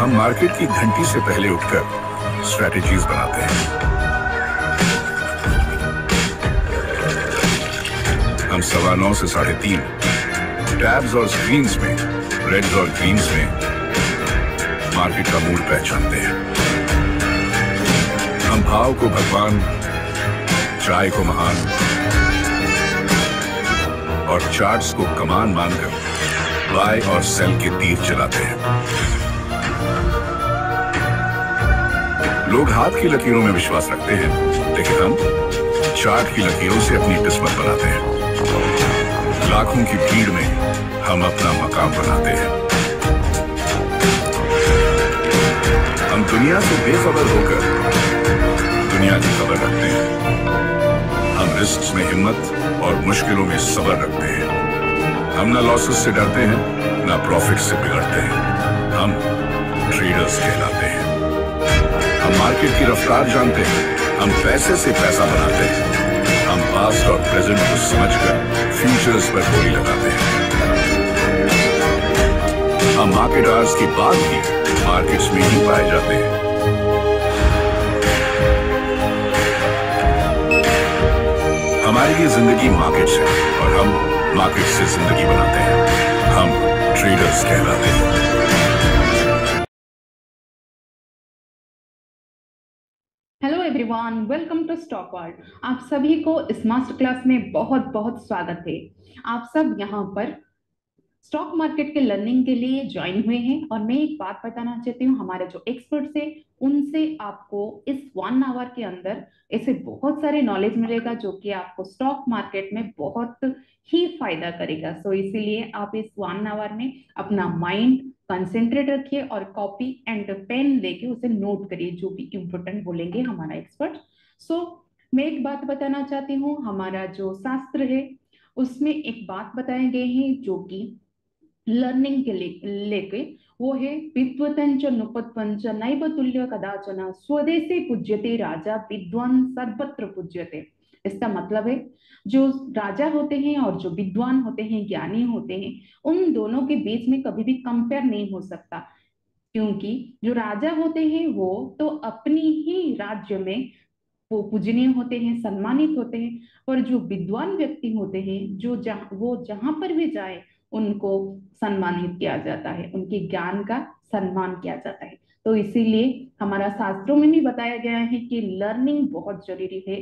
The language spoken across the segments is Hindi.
हम मार्केट की घंटी से पहले उठकर स्ट्रैटेजीज बनाते हैं। हम 9:15 से 3:30 टैब्स और स्क्रीन्स में, रेड्स और ग्रीन्स में मार्केट का मूड पहचानते हैं। हम भाव को भगवान, चाय को महान और चार्ट्स को कमान मानकर बाय और सेल के तीर चलाते हैं। लोग हाथ की लकीरों में विश्वास रखते हैं, लेकिन हम चार्ट की लकीरों से अपनी किस्मत बनाते हैं। लाखों की भीड़ में हम अपना मकाम बनाते हैं। हम दुनिया से बेखबर होकर दुनिया की खबर रखते हैं। हम रिस्क में हिम्मत और मुश्किलों में सब्र रखते हैं। हम ना लॉसेस से डरते हैं, ना प्रॉफिट से बिगड़ते हैं। हम ट्रेडर्स कहलाते हैं। हम मार्केट की रफ्तार जानते हैं। हम पैसे से पैसा बनाते हैं। हम पास्ट और प्रेजेंट को समझकर फ्यूचर्स पर बोली लगाते हैं। हम मार्केट आवर्स की बात भी मार्केट्स में ही पाए जाते हैं। हमारी ये जिंदगी मार्केट से और हम मार्केट से जिंदगी बनाते हैं। हम ट्रेडर्स कहलाते हैं। Hello everyone, welcome to stock world. आप सभी को इस मास्टर क्लास में बहुत बहुत स्वागत है। आप सब यहाँ पर स्टॉक मार्केट के लर्निंग के लिए ज्वाइन हुए हैं और मैं एक बात बताना चाहती हूँ, हमारे जो एक्सपर्ट्स हैं उनसे आपको इस 1 आवर के अंदर ऐसे बहुत सारे नॉलेज मिलेगा जो कि आपको स्टॉक मार्केट में बहुत ही फायदा करेगा। सो इसीलिए आप इस 1 आवर में अपना माइंड कंसेंट्रेट रखिए और कॉपी एंड पेन लेके उसे नोट करिए जो भी इम्पोर्टेंट बोलेंगे हमारा एक्सपर्ट। सो मैं एक बात बताना चाहती हूँ, हमारा जो शास्त्र है उसमें एक बात बताए गए हैं जो कि लर्निंग के लेके वो है विद्वतंच नुपत्वंच नैव तुल्य कदाचन स्वदेशे पूज्यते राजा विद्वान सर्वत्र पूज्यते। इसका मतलब है जो राजा होते हैं और जो विद्वान होते हैं, ज्ञानी होते हैं, उन दोनों के बीच में कभी भी कंपेयर नहीं हो सकता। क्योंकि जो राजा होते हैं वो तो अपनी ही राज्य में वो पूजनीय होते हैं, सम्मानित होते हैं, और जो विद्वान व्यक्ति होते हैं वो जहां पर भी जाए उनको सम्मानित किया जाता है, उनके ज्ञान का सम्मान किया जाता है। तो इसीलिए हमारा शास्त्रों में भी बताया गया है कि लर्निंग बहुत जरूरी है।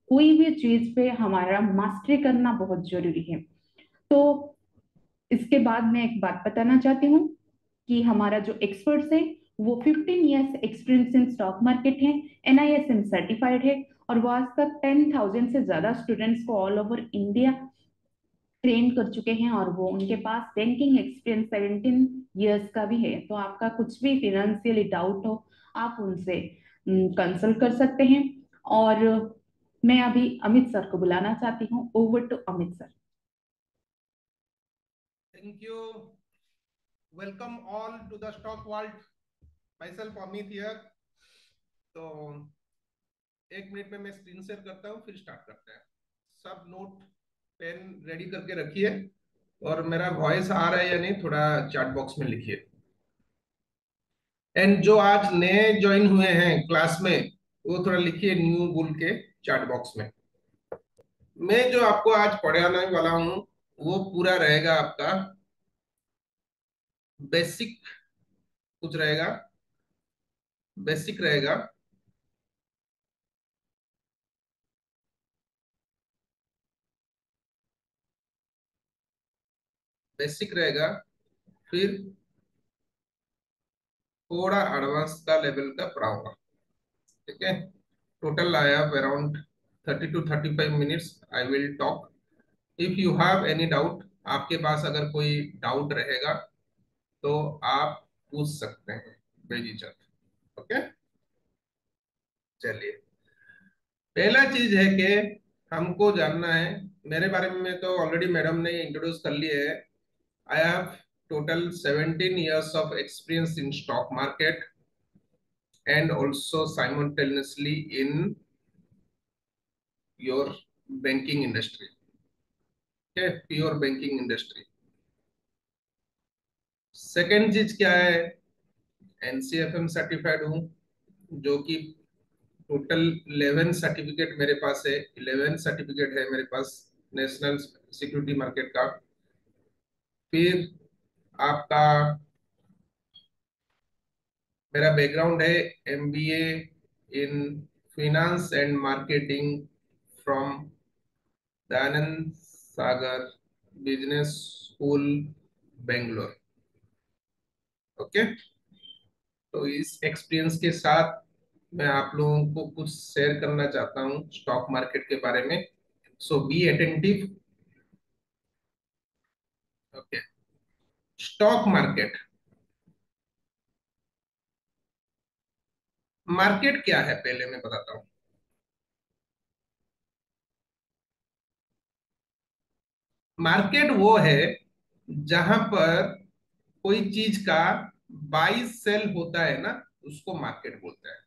कोई भी चीज पे हमारा मास्टरी करना बहुत जरूरी है। तो इसके बाद मैं एक बात बताना चाहती हूँ कि हमारा जो एक्सपर्ट्स है वो 15 years experience in stock market है, NISM सर्टिफाइड है, और वो आज तक 10,000 से ज्यादा स्टूडेंट्स को ऑल ओवर इंडिया ट्रेन कर चुके हैं, और वो उनके पास बैंकिंग एक्सपीरियंस 17 इयर्स का भी है। तो आपका कुछ भी फिनेंशियली डाउट हो आप उनसे कंसल्ट कर सकते हैं। और मैं अभी अमित सर को बुलाना चाहती हूँ। Over to Amit sir. Thank you. Welcome all to the stock world. Myself Amit here. तो 1 मिनट में मैं स्क्रीन शेयर करता हूँ, फिर स्टार्ट करते हैं। सब नोट पेन रेडी करके रखिए और मेरा वॉइस आ रहा है या नहीं थोड़ा चैट बॉक्स में लिखिए। एंड जो आज नए ज्वाइन हुए हैं क्लास में वो थोड़ा लिखिए न्यू बोल के चैट बॉक्स में। मैं जो आपको आज पढ़ाने वाला हूँ वो पूरा रहेगा आपका बेसिक, कुछ रहेगा बेसिक रहेगा, बेसिक रहेगा, फिर थोड़ा एडवांस का लेवल का पढ़ाऊंगा। ठीक है, total I have around 30 to 35 minutes I will talk. If you have any doubt, आपके पास अगर कोई डाउट रहेगा तो आप पूछ सकते हैं बेझिझक। ओके, चलिए पहला चीज है कि हमको जानना है, मेरे बारे में तो ऑलरेडी मैडम ने इंट्रोड्यूस कर लिया है। I have total 17 years of experience in stock market and also simultaneously in your banking industry. Okay, pure banking industry. Second चीज क्या है, एनसीएफएम सर्टिफाइड हूँ, जो कि टोटल 11 सर्टिफिकेट मेरे पास है, 11 सर्टिफिकेट है मेरे पास नेशनल सिक्योरिटी मार्केट का। फिर आपका मेरा बैकग्राउंड है MBA in finance and marketing from Dayanand Sagar business school Bangalore. Okay, तो इस एक्सपीरियंस के साथ मैं आप लोगों को कुछ शेयर करना चाहता हूँ स्टॉक मार्केट के बारे में। So be attentive. Okay, stock market, market क्या है पहले मैं बताता हूँ। मार्केट वो है जहां पर कोई चीज का बाई सेल होता है ना, उसको मार्केट बोलते हैं।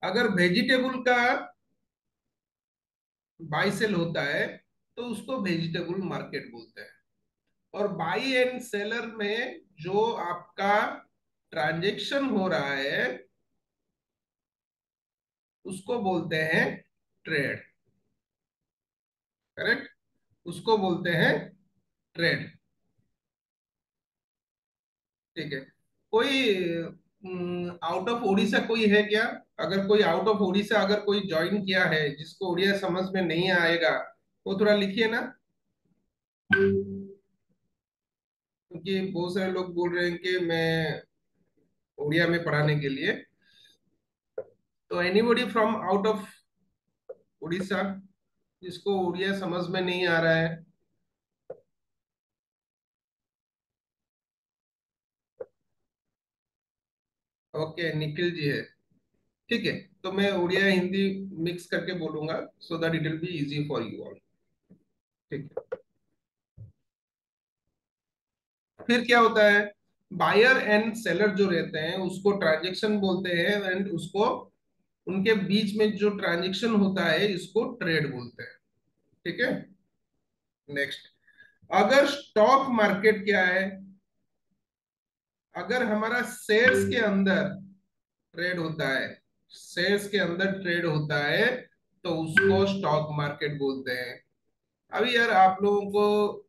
अगर वेजिटेबल का बाई सेल होता है तो उसको वेजिटेबल मार्केट बोलते हैं। और बाई एंड सेलर में जो आपका ट्रांजैक्शन हो रहा है उसको बोलते हैं ट्रेड। करेक्ट, उसको बोलते हैं ट्रेड। ठीक है, कोई आउट ऑफ उड़ीसा कोई है क्या? अगर कोई आउट ऑफ उड़ीसा अगर कोई ज्वाइन किया है जिसको उड़िया समझ में नहीं आएगा, वो थोड़ा लिखिए ना, क्योंकि बहुत सारे लोग बोल रहे हैं कि मैं उड़िया में पढ़ाने के लिए। तो anybody from out of Orissa जिसको उड़िया समझ में नहीं आ रहा है? ओके, निखिल जी है। ठीक है, तो मैं उड़िया हिंदी मिक्स करके बोलूंगा so that it will be easy for you all. ठीक है, फिर क्या होता है? बायर एंड सेलर जो रहते हैं उसको ट्रांजेक्शन बोलते हैं, एंड उसको उनके बीच में जो ट्रांजेक्शन होता है इसको ट्रेड बोलते हैं। ठीक है, नेक्स्ट, अगर स्टॉक मार्केट क्या है? अगर हमारा शेयर्स के अंदर ट्रेड होता है, शेयर्स के अंदर ट्रेड होता है तो उसको स्टॉक मार्केट बोलते हैं। अभी यार आप लोगों को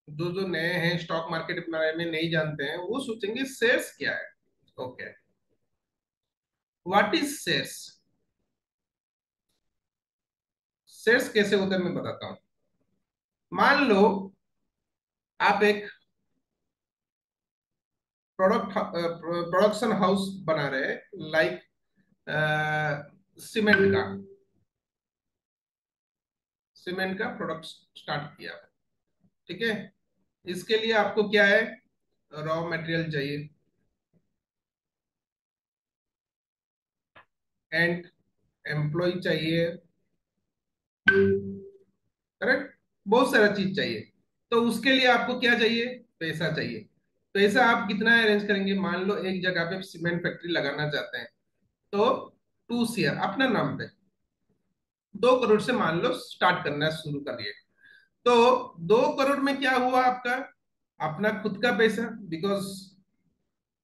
जो जो नए हैं स्टॉक मार्केट के बारे में नहीं जानते हैं वो सोचेंगे शेयर्स क्या है। Okay, what is shares? Shares कैसे होते हैं मैं बताता हूँ। मान लो आप एक प्रोडक्शन हाउस बना रहे हैं, लाइक सीमेंट का, सीमेंट का प्रोडक्ट स्टार्ट किया। ठीक है, इसके लिए आपको क्या है? रॉ मटेरियल चाहिए एंड एम्प्लॉय चाहिए। करेक्ट, बहुत सारा चीज चाहिए। तो उसके लिए आपको क्या चाहिए? पैसा चाहिए। पैसा आप कितना अरेंज करेंगे? मान लो एक जगह पे सीमेंट फैक्ट्री लगाना चाहते हैं, तो 2 शेयर अपना नाम पे 2 करोड़ से मान लो स्टार्ट करना शुरू करिए। तो 2 करोड़ में क्या हुआ आपका? अपना खुद का पैसा, because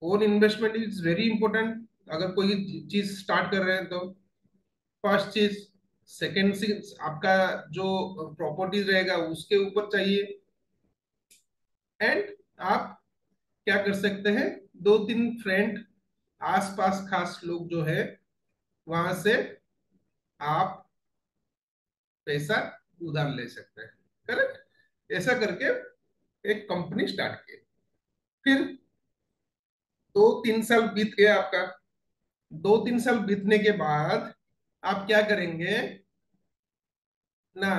own investment is very important अगर कोई चीज स्टार्ट कर रहे हैं तो। फर्स्ट चीज, सेकेंड चीज, आपका जो प्रॉपर्टीज रहेगा उसके ऊपर चाहिए। एंड आप क्या कर सकते हैं? 2-3 फ्रेंड, आसपास खास लोग जो है वहां से आप पैसा उधार ले सकते हैं। करेक्ट, ऐसा करके एक कंपनी स्टार्ट की। फिर 2-3 साल बीत गया आपका। 2-3 साल बीतने के बाद आप क्या करेंगे ना,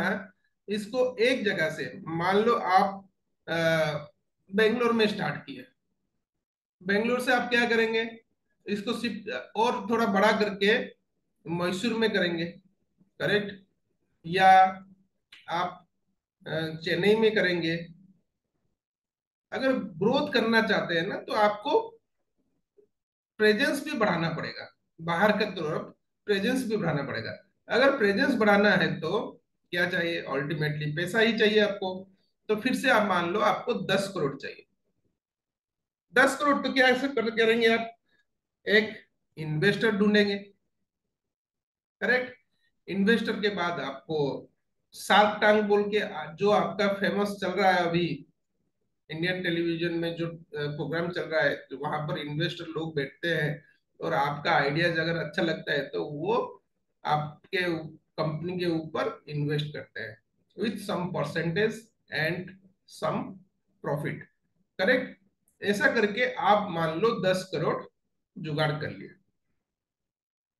इसको एक जगह से, मान लो आप बेंगलोर में स्टार्ट किए, बेंगलोर से आप क्या करेंगे? इसको शिफ्ट और थोड़ा बड़ा करके मैसूर में करेंगे। करेक्ट, या आप चेन्नई में करेंगे। अगर ग्रोथ करना चाहते हैं ना तो आपको प्रेजेंस भी बढ़ाना पड़ेगा, बाहर की तरफ प्रेजेंस भी बढ़ाना पड़ेगा। अगर प्रेजेंस बढ़ाना है तो क्या चाहिए? अल्टीमेटली पैसा ही चाहिए आपको। तो फिर से आप मान लो आपको 10 करोड़ चाहिए। 10 करोड़ तो क्या ऐसे करेंगे आप, एक इन्वेस्टर ढूंढेंगे, करेक्ट। इन्वेस्टर के बाद आपको शार्क टैंक बोल के जो आपका फेमस चल रहा है अभी इंडियन टेलीविजन में, जो प्रोग्राम चल रहा है, जो वहां पर इन्वेस्टर लोग बैठते हैं और आपका आइडियाज अगर अच्छा लगता है तो वो आपके कंपनी के ऊपर इन्वेस्ट करते हैं with some percentage and some profit, correct. ऐसा करके आप मान लो 10 करोड़ जुगाड़ कर लिए,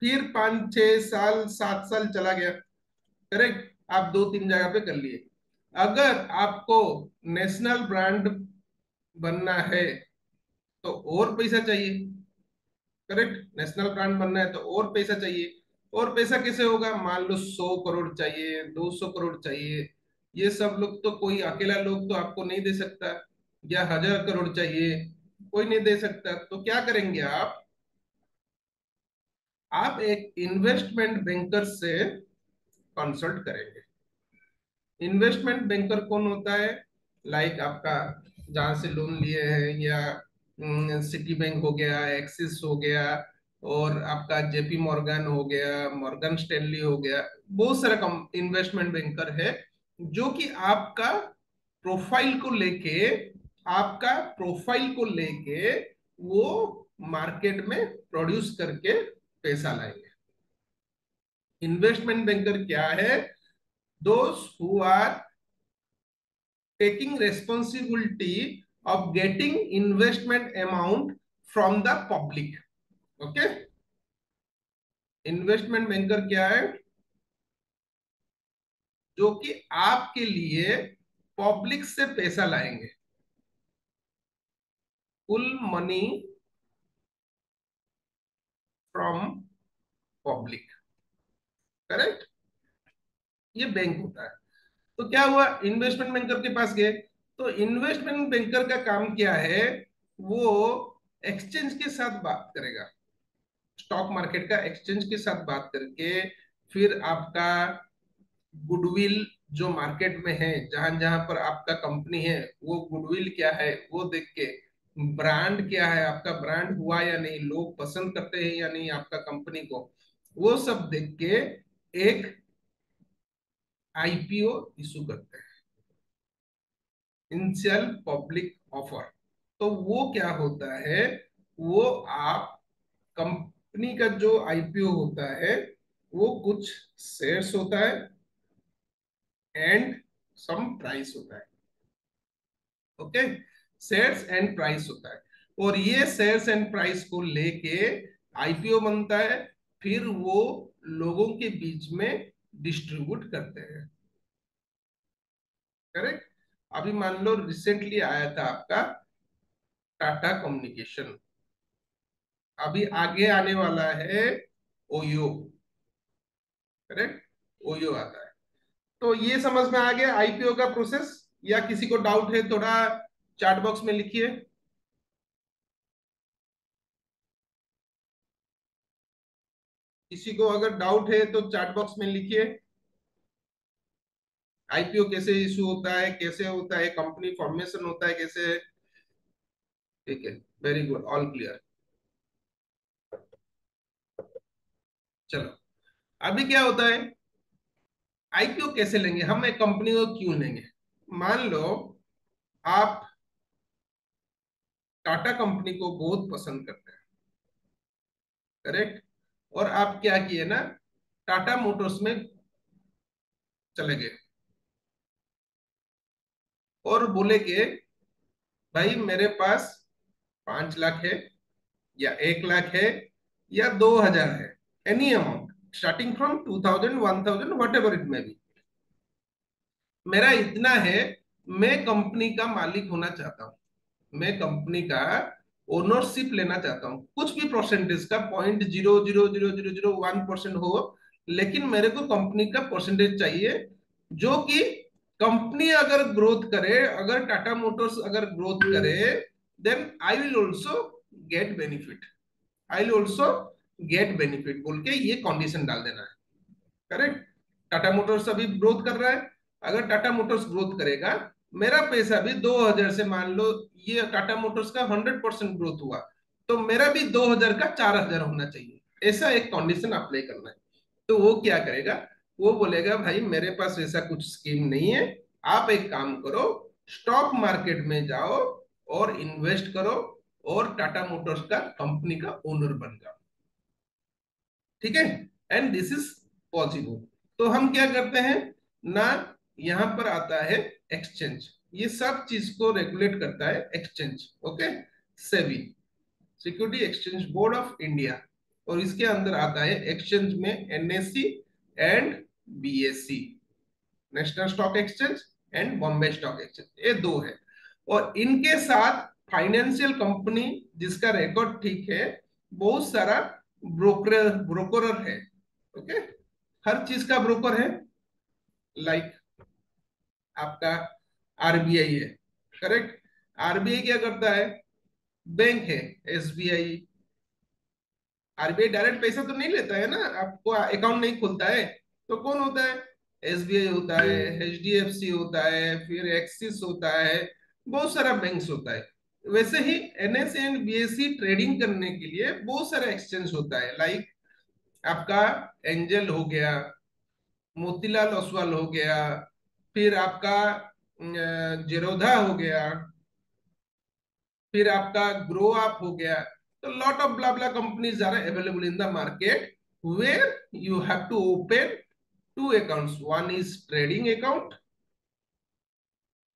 फिर 5 6 साल 7 साल चला गया, करेक्ट, आप 2 3 जगह पे कर लिए। अगर आपको नेशनल ब्रांड बनना है तो और पैसा चाहिए, करेक्ट। नेशनल ब्रांड बनना है तो और पैसा चाहिए। और पैसा कैसे होगा, मान लो 100 करोड़ चाहिए, 200 करोड़ चाहिए। ये सब लोग तो, कोई अकेला लोग तो आपको नहीं दे सकता। या 1000 करोड़ चाहिए, कोई नहीं दे सकता। तो क्या करेंगे आप एक इन्वेस्टमेंट बैंकर से कंसल्ट करेंगे। इन्वेस्टमेंट बैंकर कौन होता है, लाइक आपका जहां से लोन लिए हैं, या सिटी बैंक हो गया, एक्सिस हो गया, और आपका जेपी मॉर्गन हो गया, मॉर्गन स्टैनली हो गया, बहुत सारे कम इन्वेस्टमेंट बैंकर है जो कि आपका प्रोफाइल को लेके वो मार्केट में प्रोड्यूस करके पैसा लाएंगे। इन्वेस्टमेंट बैंकर क्या है, those who are taking responsibility of getting investment amount from the public, okay। Investment banker क्या है, जो कि आपके लिए पब्लिक से पैसा लाएंगे, full money from public, correct. ये बैंक होता है। तो क्या हुआ, इन्वेस्टमेंट बैंकर के पास गए, तो इन्वेस्टमेंट बैंकर का काम क्या है, वो एक्सचेंज के साथ बात करेगा, स्टॉक मार्केट का एक्सचेंज के साथ बात करके, फिर आपका गुडविल जो मार्केट में है, जहां जहां पर आपका कंपनी है, वो गुडविल क्या है वो देख के, ब्रांड क्या है, आपका ब्रांड हुआ या नहीं, लोग पसंद करते हैं या नहीं आपका कंपनी को, वो सब देख के एक आईपीओ इशू करते हैं, इनिशियल पब्लिक ऑफर। तो वो क्या होता है, वो आप कंपनी का जो आईपीओ होता है, वो कुछ शेयर्स होता है एंड सम प्राइस होता है, ओके। शेयर्स एंड प्राइस होता है, और ये शेयर्स एंड प्राइस को लेके आईपीओ बनता है, फिर वो लोगों के बीच में डिस्ट्रीब्यूट करते हैं, करेक्ट। अभी मान लो रिसेंटली आया था आपका टाटा कम्युनिकेशन, अभी आगे आने वाला है ओयो, करेक्ट, ओयो आता है। तो ये समझ में आ गया आईपीओ का प्रोसेस, या किसी को डाउट है थोड़ा चैट बॉक्स में लिखिए। किसी को अगर डाउट है तो चैट बॉक्स में लिखिए, आईपीओ कैसे इशू होता है, कैसे होता है, कंपनी फॉर्मेशन होता है कैसे, ठीक है, वेरी गुड, ऑल क्लियर। चलो, अभी क्या होता है, आईपीओ कैसे लेंगे हम, एक कंपनी को क्यों लेंगे। मान लो आप टाटा कंपनी को बहुत पसंद करते हैं, करेक्ट, और आप क्या किए ना, टाटा मोटर्स में चले गए और बोले कि भाई मेरे पास 5 लाख है, या 1 लाख है, या 2000 है, any amount starting from 2000 1000 what ever it may be, मेरा इतना है, मैं कंपनी का मालिक होना चाहता हूं, मैं कंपनी का ओनरशिप लेना चाहता हूं, कुछ भी परसेंटेज का, 0.0000001% हो, लेकिन मेरे को कंपनी का परसेंटेज चाहिए, जो कि कंपनी अगर ग्रोथ करे, अगर टाटा मोटर्स अगर ग्रोथ करे, then I will also get benefit, I will also get benefit बोल के ये कंडीशन डाल देना है, करेक्ट। टाटा मोटर्स अभी ग्रोथ कर रहा है, अगर टाटा मोटर्स ग्रोथ करेगा मेरा पैसा भी 2000 से, मान लो ये टाटा मोटर्स का 100% ग्रोथ हुआ, तो मेरा भी 2000 का 4000 होना चाहिए, ऐसा एक कंडीशन अप्लाई करना है। तो वो क्या करेगा, वो बोलेगा भाई मेरे पास ऐसा कुछ स्कीम नहीं है, आप एक काम करो, स्टॉक मार्केट में जाओ और इन्वेस्ट करो और टाटा मोटर्स का कंपनी का ओनर बन जाओ। ठीक है, एंड दिस इज पॉसिबल। तो हम क्या करते हैं ना, यहां पर आता है एक्सचेंज, ये सब चीज को रेगुलेट करता है exchange. Okay, SEBI, security exchange board of India, और इसके अंदर आता है एक्सचेंज में NSC and BSc, national stock exchange and Bombay stock exchange, ये दो है। और इनके साथ फाइनेंशियल कंपनी जिसका रिकॉर्ड ठीक है, बहुत सारा ब्रोकर है। ओके, हर चीज का ब्रोकर है, लाइक आपका आरबीआई है, करेक्ट। आरबीआई क्या करता है, बैंक है, एसबीआई। आरबीआई डायरेक्ट पैसा तो नहीं लेता है ना, आपको अकाउंट नहीं खोलता है, तो कौन होता है, एसबीआई होता है, एचडीएफसी होता है, फिर एक्सिस होता है, बहुत सारा बैंक्स होता है। वैसे ही एनएसए एंड बीएससी ट्रेडिंग करने के लिए बहुत सारा एक्सचेंज होता है, लाइक आपका एंजल हो गया, मोतीलाल ओसवाल हो गया, फिर आपका जेरोधा हो गया, फिर आपका ग्रो अप हो गया। तो lot of blah blah companies are available in the market where you have to open two accounts. One is trading account,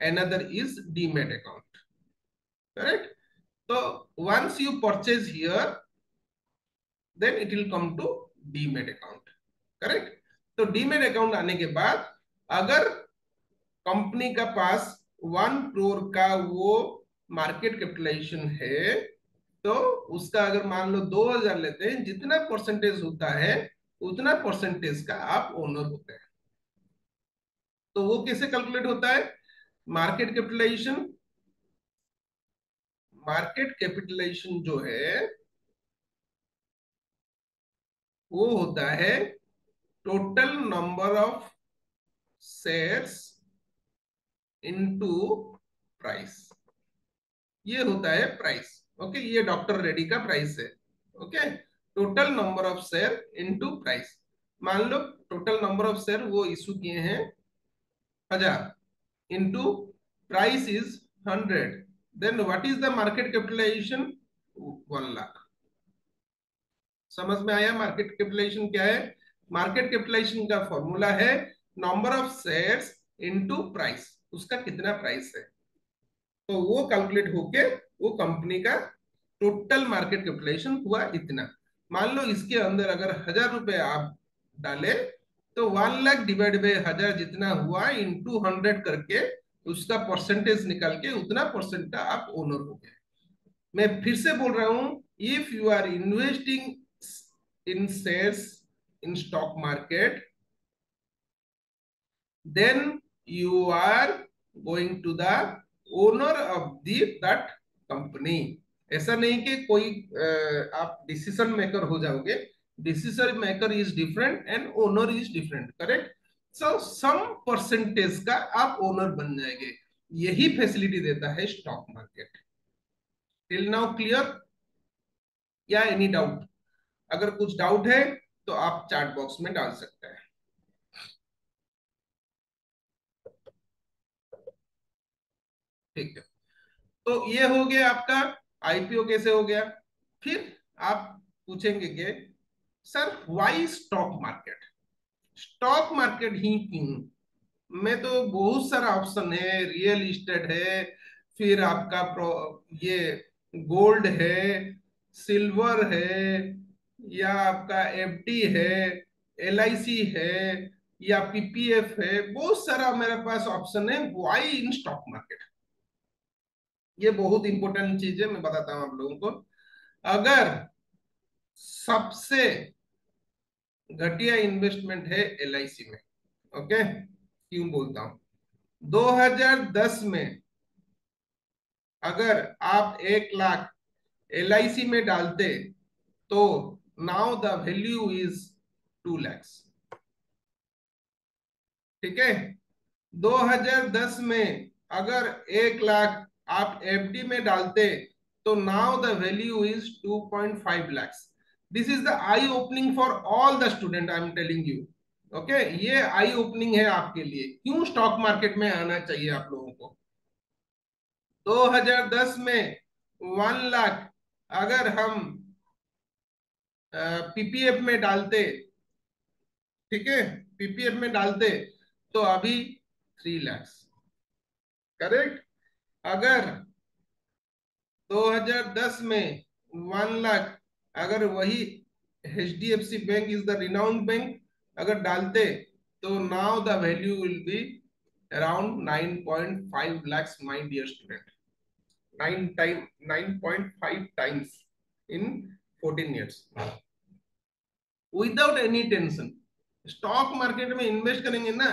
another is demat account, correct. So once you purchase here, then it will come to demat account, correct. तो demat account आने के बाद अगर कंपनी का पास 1 करोड़ का वो मार्केट कैपिटलाइजेशन है, तो उसका अगर मान लो 2000 लेते हैं, जितना परसेंटेज होता है उतना परसेंटेज का आप ओनर होते हैं। तो वो कैसे कैलकुलेट होता है, मार्केट कैपिटलाइजेशन, मार्केट कैपिटलाइजेशन जो है वो होता है total number of shares into price, ये होता है प्राइस। ओके, ये डॉक्टर रेड्डी का प्राइस है। Okay, total number of share into price. मान लो टोटल नंबर ऑफ शेयर वो इशू किए हैं 1000 into price is 100, then what is the market capitalization, 1 lakh. समझ में आया मार्केट कैपिटलाइजेशन क्या है। मार्केट कैपिटलाइजेशन का फॉर्मूला है number of shares into price, उसका कितना प्राइस है, तो वो कैलकुलेट होके वो कंपनी का टोटल मार्केट कैपिटलाइजेशन हुआ इतना। मान लो इसके अंदर अगर 1000 रुपए आप डाले, तो 1 लाख डिवाइड बाई 1000 जितना हुआ इंटू 100 करके उसका परसेंटेज निकाल के उतना परसेंट का आप ओनर हो गए। मैं फिर से बोल रहा हूं, if you are investing in shares in stock market, then you are going to the owner of the that company। ऐसा नहीं कि कोई आप डिसीजन मेकर हो जाओगे, decision maker is different and owner is different, correct. So some percentage का आप ओनर बन जाएंगे, यही फैसिलिटी देता है stock market. Till now clear या एनी डाउट? अगर कुछ डाउट है तो आप चैट बॉक्स में डाल सकते हैं। ठीक है, तो ये हो गया आपका आईपीओ कैसे हो गया। फिर आप पूछेंगे कि sir why stock market, stock market ही क्यों? मैं तो बहुत सारा ऑप्शन है, रियल इस्टेट है, फिर आपका ये गोल्ड है, सिल्वर है, या आपका एफडी है, एलआईसी है, या पीपीएफ है, बहुत सारा मेरे पास ऑप्शन है। व्हाई इन स्टॉक मार्केट, ये बहुत इंपॉर्टेंट चीज है, मैं बताता हूं आप लोगों को। अगर सबसे घटिया इन्वेस्टमेंट है एलआईसी में, ओके, क्यों बोलता हूं, 2010 में अगर आप 1 लाख एलआईसी में डालते तो now the value is 2 lakhs। ठीक है, 2010 में अगर 1 लाख आप एफडी में डालते तो now the value is 2.5 lakhs. This is the I opening for all the student, I am telling you. Okay, ये आई ओपनिंग है आपके लिए, क्यों स्टॉक मार्केट में आना चाहिए आप लोगों को. 2010 में 1 लाख अगर हम पीपीएफ में डालते, ठीक है, पीपीएफ में डालते तो अभी 3 lakhs. करेक्ट. अगर 2010 में 1 लाख अगर वही HDFC bank is the renowned bank अगर डालते तो now the value will be around 9.5 lakhs, my dear student. 9.5 times in 14 years without any tension. Stock market में इन्वेस्ट करेंगे ना,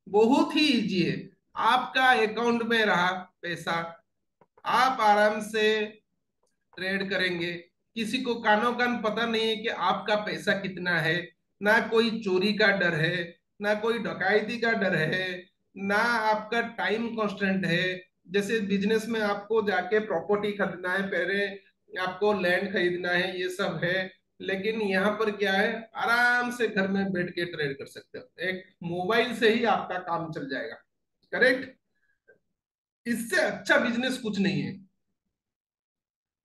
बहुत ही इजी है. आपका अकाउंट में रहा पैसा, आप आराम से ट्रेड करेंगे. किसी को कानो कान पता नहीं है कि आपका पैसा कितना है. ना कोई चोरी का डर है, ना कोई डकैती का डर है, ना आपका टाइम कांस्टेंट है. जैसे बिजनेस में आपको जाके प्रॉपर्टी खरीदना है, पहले आपको लैंड खरीदना है, ये सब है. लेकिन यहाँ पर क्या है, आराम से घर में बैठ के ट्रेड कर सकते हो. एक मोबाइल से ही आपका काम चल जाएगा. करेक्ट. इससे अच्छा बिजनेस कुछ नहीं है.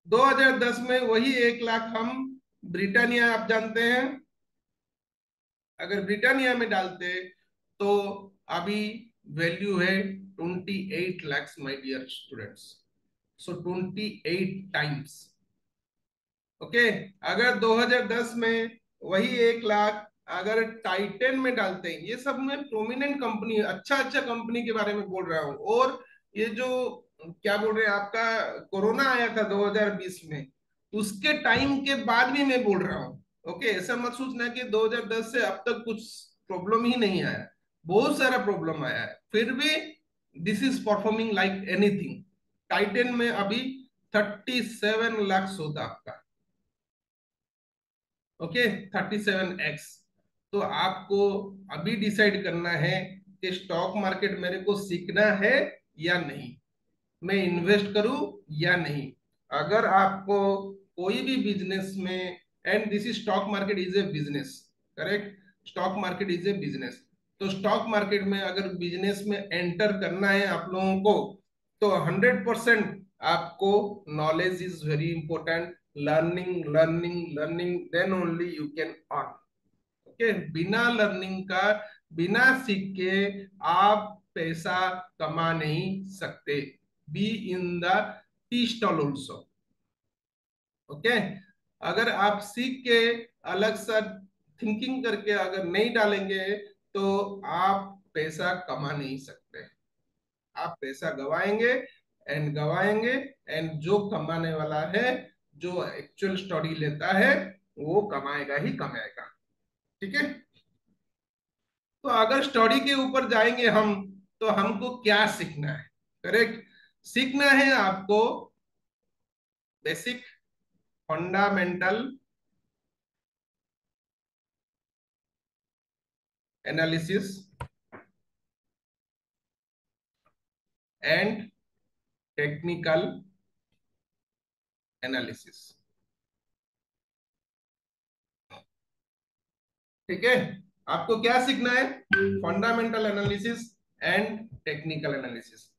2010 में वही 1 लाख हम ब्रिटानिया, आप जानते हैं, अगर ब्रिटानिया में डालते तो अभी वैल्यू है 28 lakhs, my dear students. So 28 times. Okay. अगर 2010 में वही 1 लाख अगर टाइटन में डालते हैं, ये सब में प्रोमिनेंट कंपनी, अच्छा अच्छा कंपनी के बारे में बोल रहा हूँ. और ये जो क्या बोल रहे हैं, आपका कोरोना आया था 2020 में, उसके टाइम के बाद भी मैं बोल रहा हूँ. ओके, ऐसा मत सोचना कि 2010 से अब तक कुछ प्रॉब्लम ही नहीं आया. बहुत सारा प्रॉब्लम आया है, फिर भी this is performing like anything. Titan में अभी 37 lakhs होता आपका. Okay, 37x. तो आपको अभी डिसाइड करना है कि स्टॉक मार्केट मेरे को सीखना है या नहीं, मैं इन्वेस्ट करूं या नहीं. अगर आपको कोई भी बिजनेस में, and this is stock market is a business, correct, stock market is a business. तो स्टॉक मार्केट में अगर बिजनेस में एंटर करना है आप लोगों को, तो 100% आपको knowledge is very important. Learning learning learning, then only you can earn. Okay, बिना लर्निंग का, बिना सीख के आप पैसा कमा नहीं सकते. Be in the tea stall also. Okay. अगर आप सीख के अलग सा थिंकिंग करके अगर नहीं डालेंगे तो आप पैसा कमा नहीं सकते. आप पैसा गवाएंगे एंड गवाएंगे. एंड जो कमाने वाला है, जो एक्चुअल स्टडी लेता है, वो कमाएगा ही कमाएगा. ठीक है. तो अगर स्टडी के ऊपर जाएंगे हम, तो हमको क्या सीखना है. करेक्ट. सीखना है आपको basic fundamental analysis and technical analysis. ठीक है. आपको क्या सीखना है, fundamental analysis and technical analysis.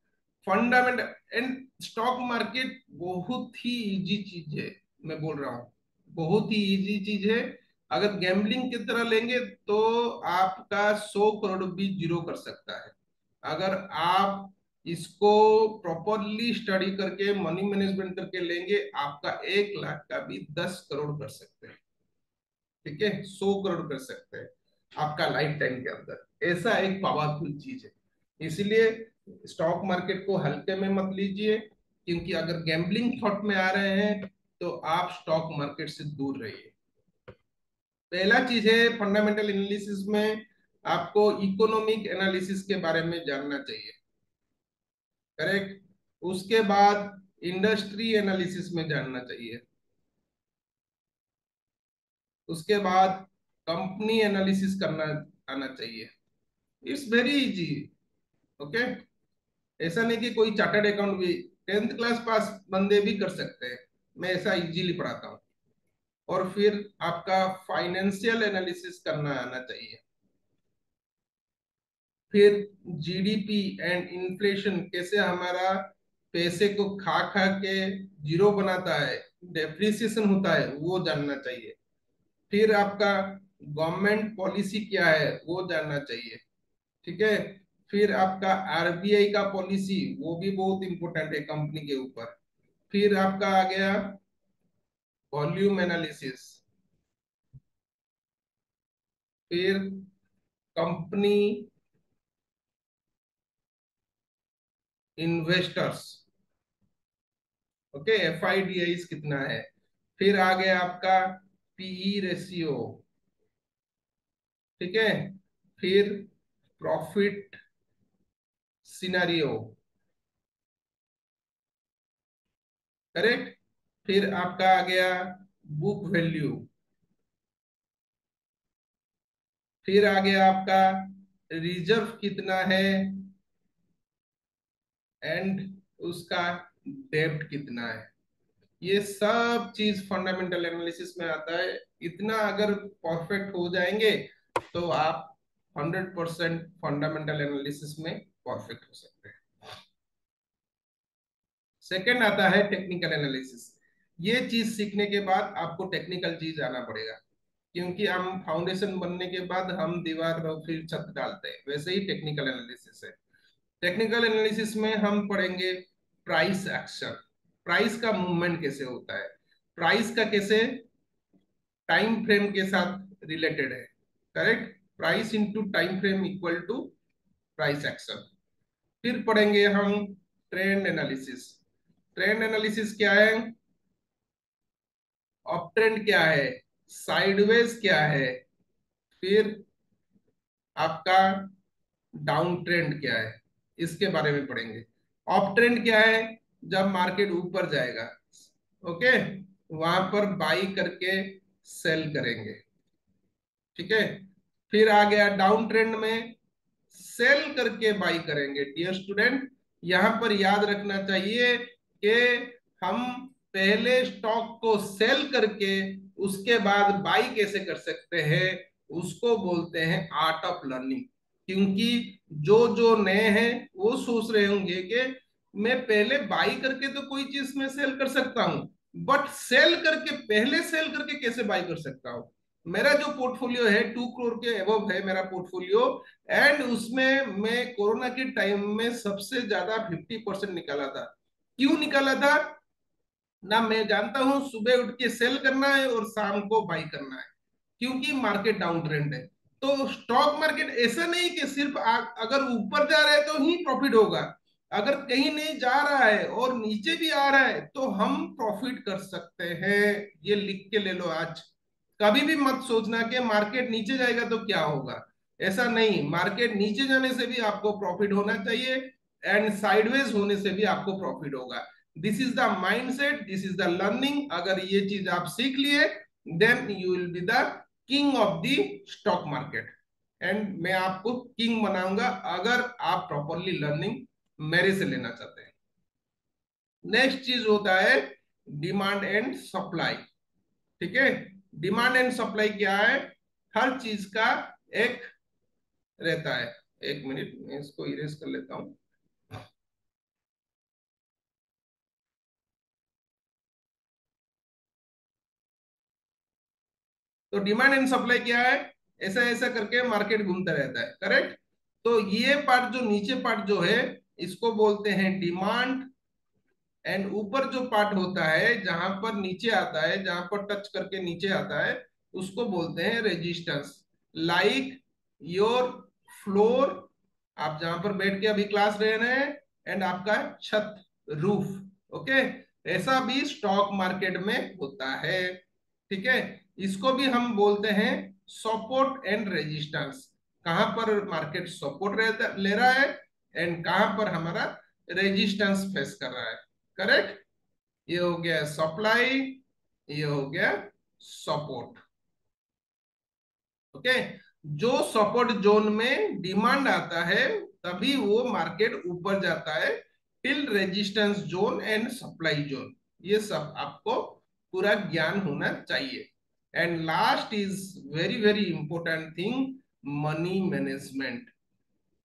Fundamental and stock market बहुत ही इजी चीज है, मैं बोल रहा हूँ, बहुत ही इजी चीज है. अगर गैम्बलिंग की तरह लेंगे तो आपका 100 करोड़ भी जीरो कर सकता है. अगर आप इसको प्रॉपरली स्टडी करके मनी मैनेजमेंट करके लेंगे, आपका 1 लाख का भी 10 करोड़ कर सकते हैं. ठीक है, 100 करोड़ कर सकते हैं आपका लाइफ टाइम के अंदर. ऐसा एक पावरफुल चीज है. इसलिए स्टॉक मार्केट को हल्के में मत लीजिए, क्योंकि अगर गैम्बलिंग थॉट में आ रहे हैं तो आप स्टॉक मार्केट से दूर रहिए. पहला चीज है फंडामेंटल एनालिसिस में, आपको इकोनॉमिक एनालिसिस के बारे में जानना चाहिए. करेक्ट. उसके बाद इंडस्ट्री एनालिसिस में जानना चाहिए. उसके बाद कंपनी एनालिसिस करना आना चाहिए. It's very easy. ओके. ऐसा नहीं कि कोई चार्टर्ड अकाउंट भी 10th क्लास पास बंदे भी कर सकते हैं, मैं ऐसा इजीली पढ़ाता हूँ। और फिर आपका फाइनेंशियल एनालिसिस करना आना चाहिए। फिर जीडीपी एंड इन्फ्लेशन कैसे हमारा पैसे को खा खा के जीरो बनाता है, डेप्रिसिएशन होता है, वो जानना चाहिए। फिर आपका गवर्नमेंट पॉलिसी क्या है वो जानना चाहिए, ठीक है। फिर आपका आरबीआई का पॉलिसी, वो भी बहुत इंपॉर्टेंट है कंपनी के ऊपर। फिर आपका आ गया वॉल्यूम एनालिसिस। फिर कंपनी इन्वेस्टर्स, ओके, एफआईडीआई कितना है। फिर आ गया आपका पीई रेशियो, ठीक है। फिर प्रॉफिट सिनारियो, करेक्ट। फिर आपका आ गया बुक वैल्यू। फिर आ गया आपका रिजर्व कितना है एंड उसका डेब्ट कितना है। ये सब चीज फंडामेंटल एनालिसिस में आता है। इतना अगर परफेक्ट हो जाएंगे तो आप 100% फंडामेंटल एनालिसिस में परफेक्ट हो सकते हैं। सेकंड आता है टेक्निकल एनालिसिस। ये चीज सीखने के बाद आपको टेक्निकल चीज आना पड़ेगा, क्योंकि हम फाउंडेशन बनने के बाद हम दीवार और फिर छत डालते हैं, वैसे ही टेक्निकल एनालिसिस है। टेक्निकल एनालिसिस में हम पढ़ेंगे प्राइस एक्शन, प्राइस का मूवमेंट कैसे होता है, प्राइस का कैसे टाइम फ्रेम के साथ रिलेटेड है, correct. Price into time frame equal to price action. फिर पढ़ेंगे हम ट्रेंड एनालिसिस। ट्रेंड एनालिसिस क्या है, अप ट्रेंड क्या है, साइडवेज क्या है, फिर आपका डाउन ट्रेंड क्या है, इसके बारे में पढ़ेंगे। अप ट्रेंड क्या है, जब मार्केट ऊपर जाएगा, ओके, वहां पर बाई करके सेल करेंगे, ठीक है। फिर आ गया डाउन ट्रेंड में सेल करके बाई करेंगे। डियर स्टूडेंट, यहां पर याद रखना चाहिए कि हम पहले स्टॉक को सेल करके उसके बाद बाई कैसे कर सकते हैं, उसको बोलते हैं आर्ट ऑफ लर्निंग। क्योंकि जो जो नए हैं वो सोच रहे होंगे कि मैं पहले बाई करके तो कोई चीज में सेल कर सकता हूं, बट सेल करके, पहले सेल करके कैसे बाई कर सकता हूं। मेरा जो पोर्टफोलियो है 2 करोड़ के एबव है मेरा पोर्टफोलियो, एंड उसमें मैं कोरोना के टाइम में सबसे ज्यादा 50% निकाला था। क्यों निकाला था ना, मैं जानता हूं सुबह उठ के सेल करना है और शाम को बाई करना है, क्योंकि मार्केट डाउन ट्रेंड है। तो स्टॉक मार्केट ऐसा नहीं कि सिर्फ अगर ऊपर जा रहा है तो ही प्रॉफिट होगा, अगर कहीं नहीं जा रहा है और नीचे भी आ रहा है तो हम प्रॉफिट कर सकते हैं। ये लिख के ले लो आज। कभी भी मत सोचना कि मार्केट नीचे जाएगा तो क्या होगा, ऐसा नहीं। मार्केट नीचे जाने से भी आपको प्रॉफिट होना चाहिए एंड साइडवेज होने से भी आपको प्रॉफिट होगा। This is the mindset, this is the learning. अगर ये चीज आप सीख लिए then you will be the king of the stock market, and मैं आपको किंग बनाऊंगा अगर आप प्रॉपरली लर्निंग मेरे से लेना चाहते हैं। नेक्स्ट चीज होता है डिमांड एंड सप्लाई, ठीक है। डिमांड एंड सप्लाई क्या है, हर चीज का एक रहता है। एक मिनट मैं इसको इरेज कर लेता हूं। तो डिमांड एंड सप्लाई क्या है, ऐसा ऐसा करके मार्केट घूमता रहता है, करेक्ट। तो ये पार्ट जो नीचे पार्ट जो है इसको बोलते हैं डिमांड, एंड ऊपर जो पार्ट होता है जहां पर नीचे आता है, जहां पर टच करके नीचे आता है, उसको बोलते हैं रेजिस्टेंस। लाइक योर फ्लोर, आप जहां पर बैठ के अभी क्लास ले रहे हैं, एंड आपका छत, रूफ, ओके। ऐसा भी स्टॉक मार्केट में होता है, ठीक है। इसको भी हम बोलते हैं सपोर्ट एंड रेजिस्टेंस। कहां पर मार्केट सपोर्ट ले रहा है एंड कहां पर हमारा रेजिस्टेंस फेस कर रहा है, करेक्ट। ये हो गया सप्लाई, ये हो गया सपोर्ट, ओके। जो सपोर्ट जोन में डिमांड आता है तभी वो मार्केट ऊपर जाता है till resistance zone and supply zone. ये सब आपको पूरा ज्ञान होना चाहिए। And last is very very important thing, money management.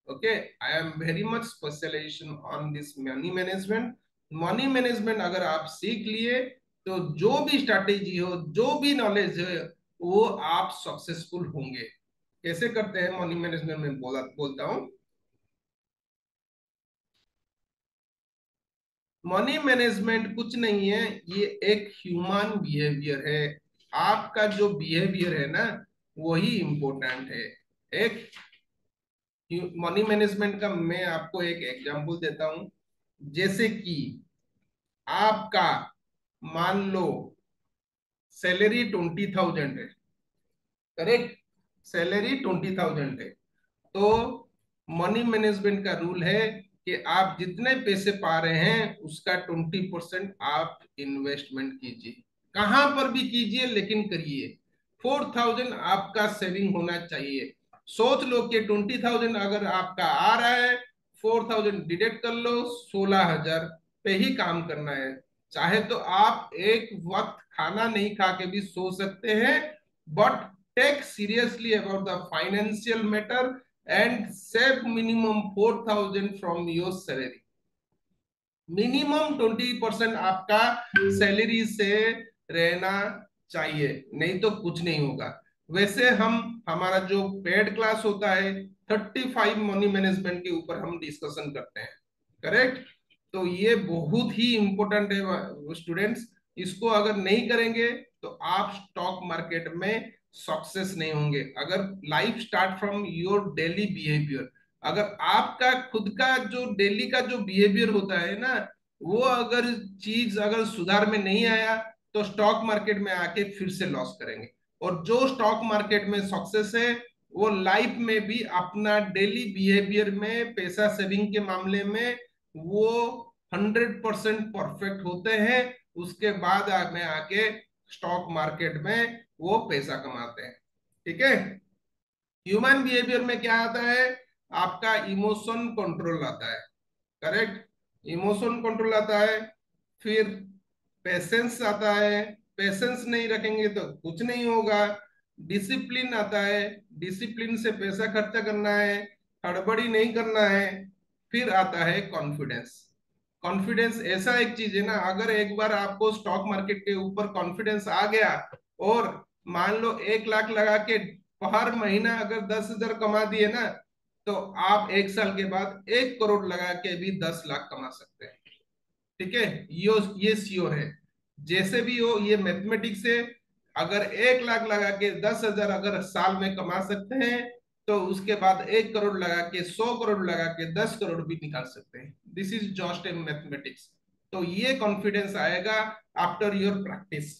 Okay, I am very much specialization on this money management. Money management अगर आप सीख लिए तो जो भी स्ट्रैटेजी हो, जो भी नॉलेज है, वो आप सक्सेसफुल होंगे। कैसे करते हैं मनी मैनेजमेंट में बोलता हूं। मनी मैनेजमेंट कुछ नहीं है, ये एक ह्यूमन बिहेवियर है। आपका जो बिहेवियर है ना, वही इंपॉर्टेंट है। एक मनी मैनेजमेंट का मैं आपको एक एग्जांपल देता हूं। जैसे कि आपका मान लो सैलरी 20,000 है, करेक्ट? सैलरी 20,000 है। तो मनी मैनेजमेंट का रूल है कि आप जितने पैसे पा रहे हैं उसका 20% आप इन्वेस्टमेंट कीजिए। कहां पर भी कीजिए, लेकिन करिए। 4,000 आपका सेविंग होना चाहिए। सोच लो कि 20,000 अगर आपका आ रहा है, 4,000 डिडक्ट कर लो, 16,000 पे ही काम करना है। चाहे तो आप एक वक्त खाना नहीं खा के भी सो सकते हैं, but take seriously about the financial matter and save minimum 4,000 from your salary। Minimum 20% आपका सैलरी से रहना चाहिए, नहीं तो कुछ नहीं होगा। वैसे हम हमारा जो पेड क्लास होता है 35 मनी मैनेजमेंट के ऊपर हम डिस्कशन करते हैं, करेक्ट? तो ये बहुत ही इंपॉर्टेंट है स्टूडेंट्स। इसको अगर नहीं करेंगे तो आप स्टॉक मार्केट में सक्सेस नहीं होंगे। अगर life start from your daily behaviour, अगर आपका खुद का जो डेली का जो बिहेवियर होता है ना, वो अगर चीज अगर सुधार में नहीं आया तो स्टॉक मार्केट में आके फिर से लॉस करेंगे। और जो स्टॉक मार्केट में सक्सेस है, वो लाइफ में भी अपना डेली बिहेवियर में पैसा सेविंग के मामले में वो 100% परफेक्ट होते हैं। उसके बाद में आके स्टॉक मार्केट में वो पैसा कमाते हैं। ठीक है? ह्यूमन बिहेवियर में क्या आता है? आपका इमोशन कंट्रोल आता है, करेक्ट? इमोशन कंट्रोल आता है। फिर पेशेंस आता है, पेशेंस नहीं रखेंगे तो कुछ नहीं होगा। डिसिप्लिन आता है, डिसिप्लिन से पैसा खर्चा करना है, हड़बड़ी नहीं करना है। फिर आता है कॉन्फिडेंस। कॉन्फिडेंस ऐसा एक चीज है ना, अगर एक बार आपको स्टॉक मार्केट के ऊपर कॉन्फिडेंस आ गया और मान लो 1 लाख लगा के हर महीना अगर 10,000 कमा दिए ना, तो आप 1 साल के बाद 1 करोड़ लगा के भी 10 लाख कमा सकते हैं। ठीक है? ये सीओ है। जैसे भी हो, ये मैथमेटिक्स है। अगर 1 लाख लगा के 10,000 अगर साल में कमा सकते हैं, तो उसके बाद 1 करोड़ लगा के 100 करोड़ लगा के 10 करोड़ भी निकाल सकते हैं। This is just a mathematics. तो ये कॉन्फिडेंस आएगा आफ्टर योर प्रैक्टिस।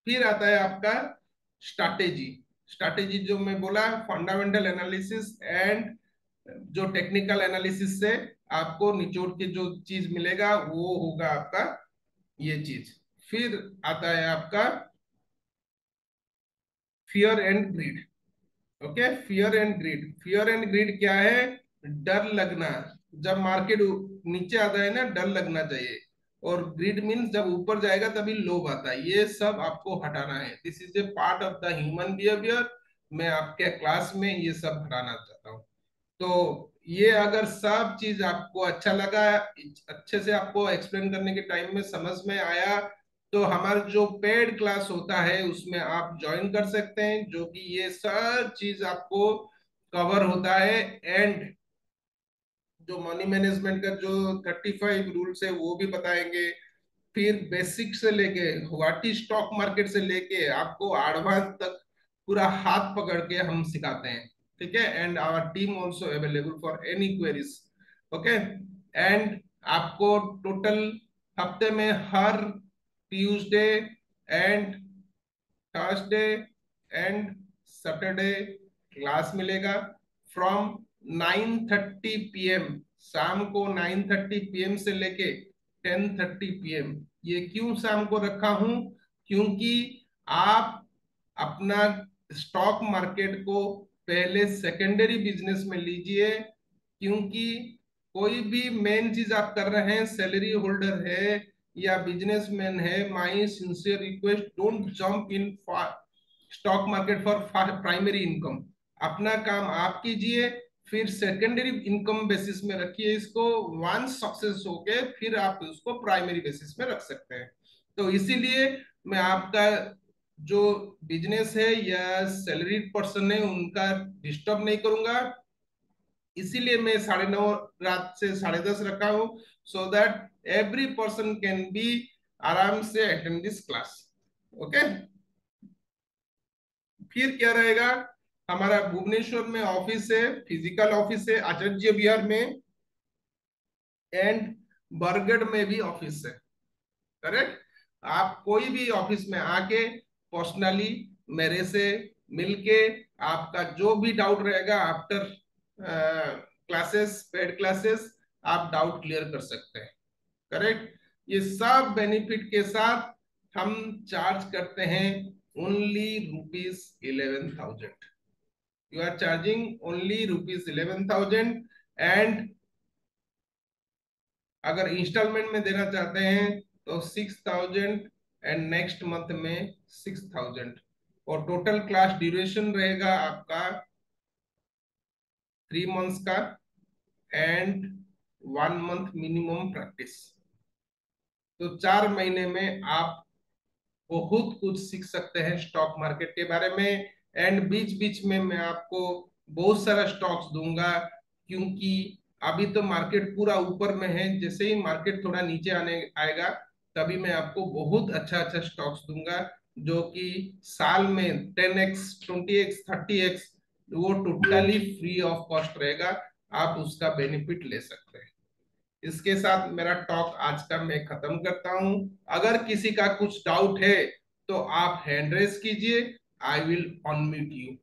फिर आता है आपका स्ट्रैटेजी। स्ट्रैटेजी जो मैं बोला, फंडामेंटल एनालिसिस एंड जो टेक्निकल एनालिसिस से आपको निचोड़ के जो चीज मिलेगा वो होगा आपका ये चीज। फिर आता है आपका fear and greed. Okay, fear and greed. Fear and greed क्या है? डर लगना। जब मार्केट नीचे आता है ना, डर लगना चाहिए। और ग्रीड मीन्स जब ऊपर जाएगा तभी लोभ आता है। ये सब आपको हटाना है। This is a part of the human behaviour. मैं आपके क्लास में ये सब हटाना चाहता हूँ। तो ये अगर सब चीज आपको अच्छा लगा, अच्छे से आपको एक्सप्लेन करने के टाइम में समझ में आया, तो हमारा जो पेड क्लास होता है उसमें आप ज्वाइन कर सकते हैं, जो कि ये सब चीज आपको कवर होता है। एंड जो मनी मैनेजमेंट का जो 35 रूल्स है वो भी बताएंगे। फिर बेसिक से लेके व्हाट इज स्टॉक मार्केट से लेके आपको एडवांस तक पूरा हाथ पकड़ के हम सिखाते हैं। ठीक है? And our team also available for any queries. Okay? And आपको टोटल हफ्ते में हर Tuesday and Thursday and Saturday class मिलेगा फ्रॉम 9:30 PM। शाम को 9:30 PM से लेके 10:30 PM। ये क्यों शाम को रखा हूं? क्योंकि आप अपना स्टॉक मार्केट को पहले सेकेंडरी बिजनेस में लीजिए, क्योंकि कोई भी मेन चीज आप कर रहे हैं, सैलरी होल्डर है या बिजनेसमैन है, my sincere request, don't jump in stock market for primary income. अपना काम आप कीजिए, फिर सेकेंडरी इनकम बेसिस में रखिए इसको। वंस सक्सेस हो गए फिर आप उसको प्राइमरी बेसिस में रख सकते हैं। तो इसीलिए मैं आपका जो बिजनेस है या सैलरीड पर्सन है उनका डिस्टर्ब नहीं करूंगा। इसीलिए मैं 9:30 रात से 10:30 रखा हूं, so that every person can be आराम से अटेंड दिस क्लास। ओके। फिर क्या रहेगा, हमारा भुवनेश्वर में ऑफिस है, फिजिकल ऑफिस है आचार्य विहार में, एंड बरगढ़ में भी ऑफिस है। करेक्ट। आप कोई भी ऑफिस में आके पर्सनली मेरे से मिलके आपका जो भी डाउट रहेगा आफ्टर क्लासेस, पेड क्लासेस, आप डाउट क्लियर कर सकते हैं। करेक्ट। ये सब बेनिफिट के साथ हम चार्ज करते हैं only ₹11,000। You are charging only ₹11,000। And अगर इंस्टॉलमेंट में देना चाहते हैं तो 6,000, एंड नेक्स्ट मंथ में 6,000। और टोटल क्लास ड्यूरेशन रहेगा आपका 3 मंथ्स का, एंड 1 मंथ मिनिमम प्रैक्टिस। तो 4 महीने में आप बहुत कुछ सीख सकते हैं स्टॉक मार्केट के बारे में। एंड बीच बीच में मैं आपको बहुत सारा स्टॉक्स दूंगा, क्योंकि अभी तो मार्केट पूरा ऊपर में है। जैसे ही मार्केट थोड़ा नीचे आने आएगा तभी मैं आपको बहुत अच्छा अच्छा स्टॉक्स दूंगा, जो कि साल में 10x, 20x, 30x, वो टोटली फ्री ऑफ कॉस्ट रहेगा। आप उसका बेनिफिट ले सकते हैं। इसके साथ मेरा टॉक आज का मैं खत्म करता हूं। अगर किसी का कुछ डाउट है तो आप हैंड रेस कीजिए, आई विल अनम्यूट यू।